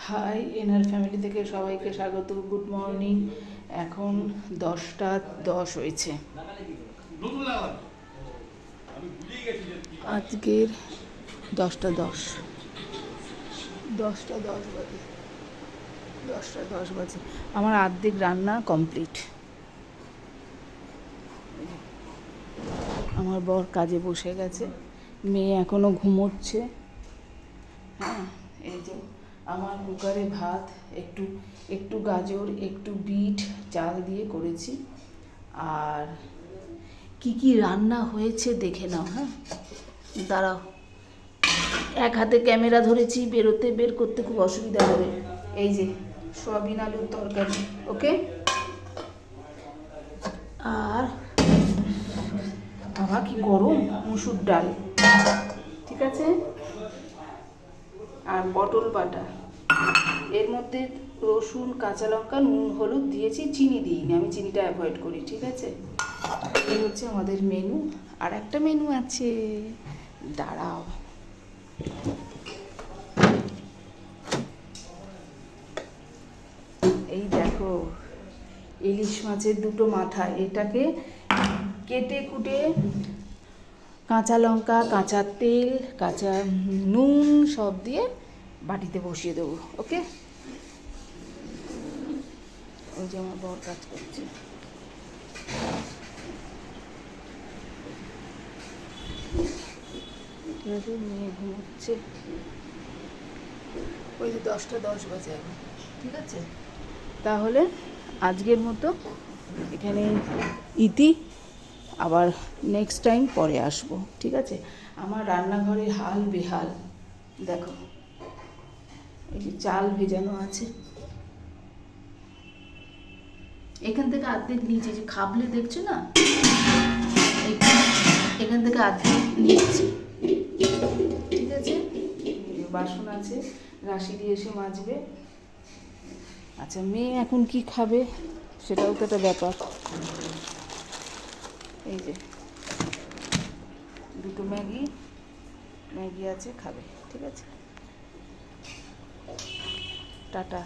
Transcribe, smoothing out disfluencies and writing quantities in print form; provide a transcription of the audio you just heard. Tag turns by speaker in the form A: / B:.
A: High, NR family থেকে সবাইকে স্বাগত। Good morning. এখন 10টা 10 হয়েছে। আজকের 10টা 10 10টা 10 বাজে। 10টা 10 বাজে। আমার অর্ধেক রান্না কমপ্লিট। আমার বর কাজে বসে গেছে, মেয়ে এখনও ঘুমোচ্ছে। হ্যাঁ, এই যে আমার কুকারে ভাত, একটু একটু গাজর, একটু বিট চাল দিয়ে করেছি। আর কি কি রান্না হয়েছে দেখে নাও। হ্যাঁ, দাঁড়াও, এক হাতে ক্যামেরা ধরেছি, বের করতে খুব অসুবিধা হবে। এই যে সয়াবিন আলুর তরকারি, ওকে। আর বাবা কি গরম, মুসুর ডাল, ঠিক আছে। আর পটল বাটা, এর মধ্যে রসুন, কাঁচা লঙ্কা, নুন, হলুদ দিয়েছি, চিনি দিইনি, আমি চিনিটা অ্যাভয়েড করি, ঠিক আছে। এই হচ্ছে আমাদের মেনু। আর একটা মেনু আছে, দাঁড়াও। এই দেখো, ইলিশ মাছের দুটো মাথা, এটাকে কেটে কুটে কাঁচা লঙ্কা, কাঁচা তেল, কাঁচা নুন সব দিয়ে বাটিতে বসিয়ে দেবো, ওকে। ওই যে আমার বর কাজ করছে। মেয়ে ঘুমোচ্ছে। ওই যে 10টা 10 বাজে এখন, ঠিক আছে। তাহলে আজকের মতো এখানে ইতি, আবার নেক্সট টাইম পরে আসবো, ঠিক আছে। আমার রান্নাঘরের হাল বেহাল দেখো। এই যে চাল ভেজানো আছে, এখান থেকে অর্ধেক নিয়েছি, যে খাবলে দেখছো না, এখান থেকে অর্ধেক নিয়েছি, ঠিক আছে। বাসন আছে, রাশি দিয়ে এসে মাজবে। আচ্ছা, মেয়ে এখন কি খাবে সেটাও তো একটা ব্যাপার। এই যে দুটো ম্যাগি আছে, খাবে, ঠিক আছে। টাটা।